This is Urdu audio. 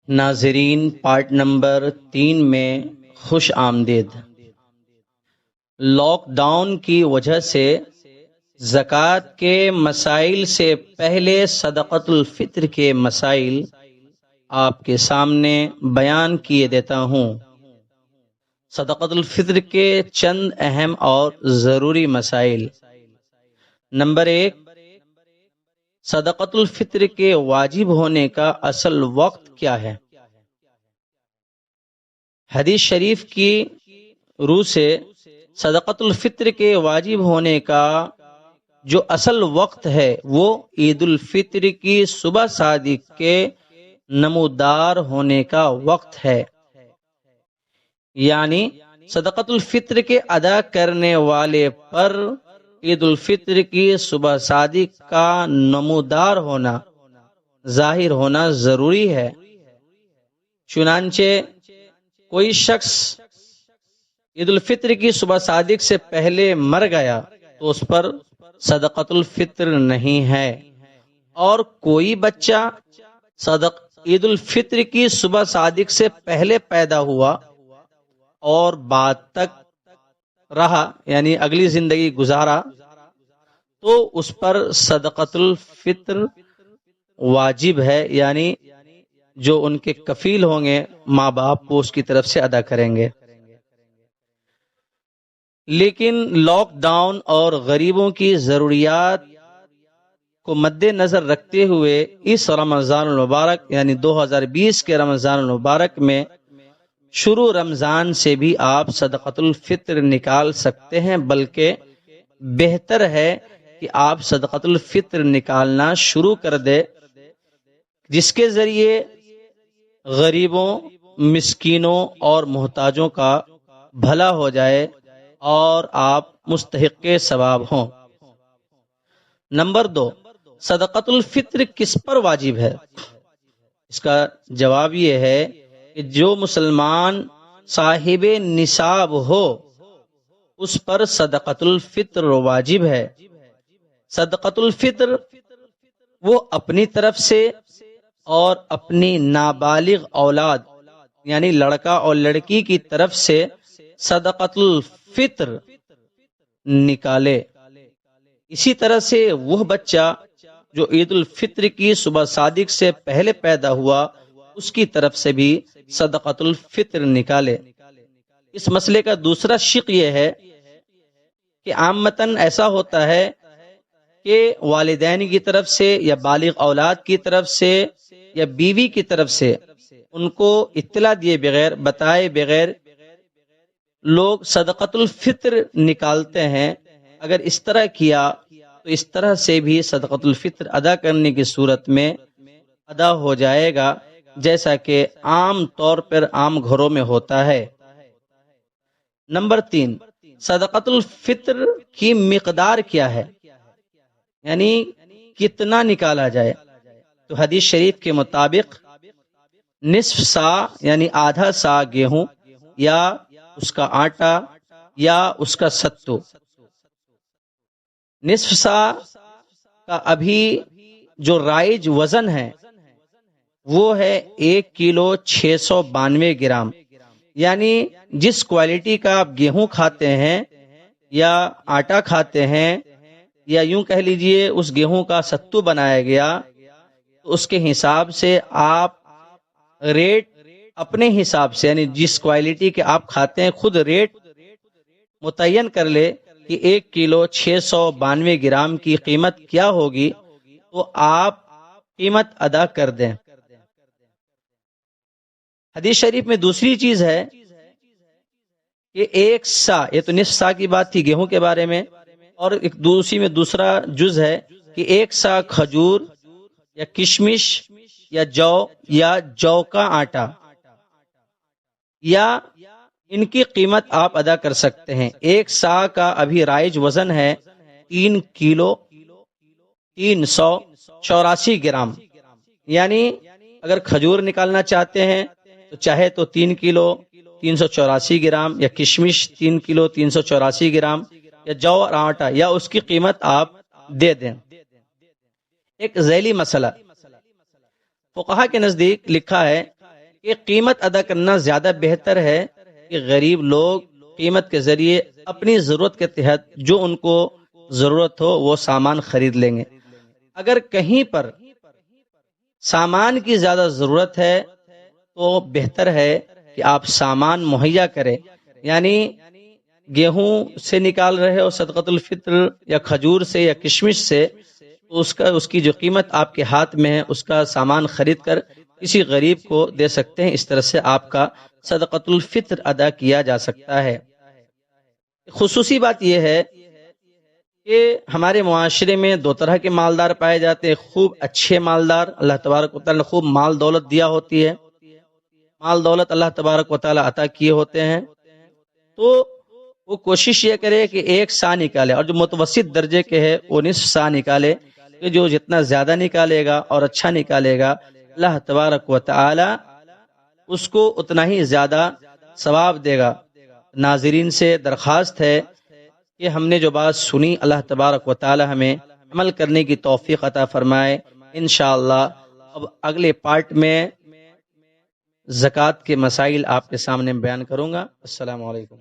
ناظرین، پارٹ نمبر 3 میں خوش آمدید۔ لاک ڈاؤن کی وجہ سے زکوٰۃ کے مسائل سے پہلے صدقۃ الفطر کے مسائل آپ کے سامنے بیان کیے دیتا ہوں۔ صدقۃ الفطر کے چند اہم اور ضروری مسائل۔ نمبر 1، صدقۃ الفطر کے واجب ہونے کا اصل وقت کیا ہے؟ حدیث شریف کی روح سے صدقۃ الفطر کے واجب ہونے کا جو اصل وقت ہے وہ عید الفطر کی صبح صادق کے نمودار ہونے کا وقت ہے، یعنی صدقۃ الفطر کے ادا کرنے والے پر عید الفطر کی صبح صادق کا نمودار ہونا، ظاہر ہونا ضروری ہے۔ چنانچہ کوئی شخص عید الفطر کی صبح صادق سے پہلے مر گیا تو اس پر صدقۃ الفطر نہیں ہے، اور کوئی بچہ عید الفطر کی صبح صادق سے پہلے پیدا ہوا اور بعد تک رہا، یعنی اگلی زندگی گزارا، تو اس پر صدقۃ الفطر واجب ہے، یعنی جو ان کے کفیل ہوں گے ماں باپ وہ اس کی طرف سے ادا کریں گے۔ لیکن لاک ڈاؤن اور غریبوں کی ضروریات کو مد نظر رکھتے ہوئے اس رمضان المبارک یعنی 2020 کے رمضان المبارک میں شروع رمضان سے بھی آپ صدقۃ الفطر نکال سکتے ہیں، بلکہ بہتر ہے کہ آپ صدقۃ الفطر نکالنا شروع کر دیں، جس کے ذریعے غریبوں، مسکینوں اور محتاجوں کا بھلا ہو جائے اور آپ مستحق ثواب ہوں۔ نمبر 2، صدقۃ الفطر کس پر واجب ہے؟ اس کا جواب یہ ہے کہ جو مسلمان صاحب نصاب ہو اس پر صدقۃ الفطر واجب ہے۔ صدقۃ الفطر وہ اپنی طرف سے اور اپنی نابالغ اولاد یعنی لڑکا اور لڑکی کی طرف سے صدقۃ الفطر نکالے۔ اسی طرح سے وہ بچہ جو عید الفطر کی صبح صادق سے پہلے پیدا ہوا اس کی طرف سے بھی صدقۃ الفطر نکالے۔ اس مسئلے کا دوسرا شق یہ ہے کہ عامتاً ایسا ہوتا ہے کہ والدین کی طرف سے یا بالغ اولاد کی طرف سے یا بیوی کی طرف سے ان کو اطلاع دیے بغیر، بتائے بغیر لوگ صدقۃ الفطر نکالتے ہیں۔ اگر اس طرح کیا تو اس طرح سے بھی صدقۃ الفطر ادا کرنے کی صورت میں ادا ہو جائے گا، جیسا کہ عام طور پر عام گھروں میں ہوتا ہے۔ نمبر 3، صدقۃ الفطر کی مقدار کیا ہے، یعنی کتنا نکالا جائے؟ تو حدیث شریف کے مطابق نصف سا یعنی آدھا سا گیہوں یا اس کا آٹا یا اس کا ستو۔ نصف سا کا ابھی جو رائج وزن ہے وہ ہے 1 کلو 692 گرام، یعنی جس کوالٹی کا آپ گیہوں کھاتے ہیں یا آٹا کھاتے ہیں یا یوں کہہ لیجئے اس گیہوں کا ستو بنایا گیا، تو اس کے حساب سے آپ ریٹ اپنے حساب سے یعنی جس کوالٹی کے آپ کھاتے ہیں خود ریٹ متعین کر لے کہ 1 کلو 692 گرام کی قیمت کیا ہوگی، تو آپ قیمت ادا کر دیں۔ حدیث شریف میں دوسری چیز ہے کہ 1 سا، یہ تو نصف سا کی بات تھی گیہوں کے بارے میں، اور ایک دوسری میں دوسرا جز ہے کہ 1 سا کھجور یا کشمش یا جو کا آٹا یا ان کی قیمت آپ ادا کر سکتے ہیں۔ 1 سا کا ابھی رائج وزن ہے 3 کلو 384 گرام، یعنی اگر کھجور نکالنا چاہتے ہیں تو چاہے تو 3 کلو 384 گرام یا کشمش 3 کلو 384 گرام یا جو اور آٹا یا اس کی قیمت آپ دے دیں۔ ایک ذیلی مسئلہ، فقہا کے نزدیک لکھا ہے کہ قیمت ادا کرنا زیادہ بہتر ہے کہ غریب لوگ قیمت کے ذریعے اپنی ضرورت کے تحت جو ان کو ضرورت ہو وہ سامان خرید لیں گے۔ اگر کہیں پر سامان کی زیادہ ضرورت ہے تو بہتر ہے کہ آپ سامان مہیا کریں، یعنی گیہوں سے نکال رہے ہو صدقۃ الفطر یا کھجور سے یا کشمش سے، تو اس کی جو قیمت آپ کے ہاتھ میں ہے اس کا سامان خرید کر کسی غریب کو دے سکتے ہیں۔ اس طرح سے آپ کا صدقۃ الفطر ادا کیا جا سکتا ہے۔ خصوصی بات یہ ہے کہ ہمارے معاشرے میں دو طرح کے مالدار پائے جاتے ہیں، خوب اچھے مالدار، اللہ تبارک و تعالیٰ نے خوب مال دولت دیا ہوتی ہے، مال دولت اللہ تبارک و تعالیٰ عطا کیے ہوتے ہیں، تو وہ کوشش یہ کرے کہ ایک سا نکالے، اور جو متوسط درجے کے ہے وہ نصف سا نکالے، کہ جو جتنا زیادہ نکالے گا اور اچھا نکالے گا اللہ تبارک و تعالی اس کو اتنا ہی زیادہ ثواب دے گا۔ ناظرین سے درخواست ہے کہ ہم نے جو بات سنی اللہ تبارک و تعالی ہمیں عمل کرنے کی توفیق عطا فرمائے۔ انشاءاللہ اب اگلے پارٹ میں زکوٰۃ کے مسائل آپ کے سامنے بیان کروں گا۔ السلام علیکم۔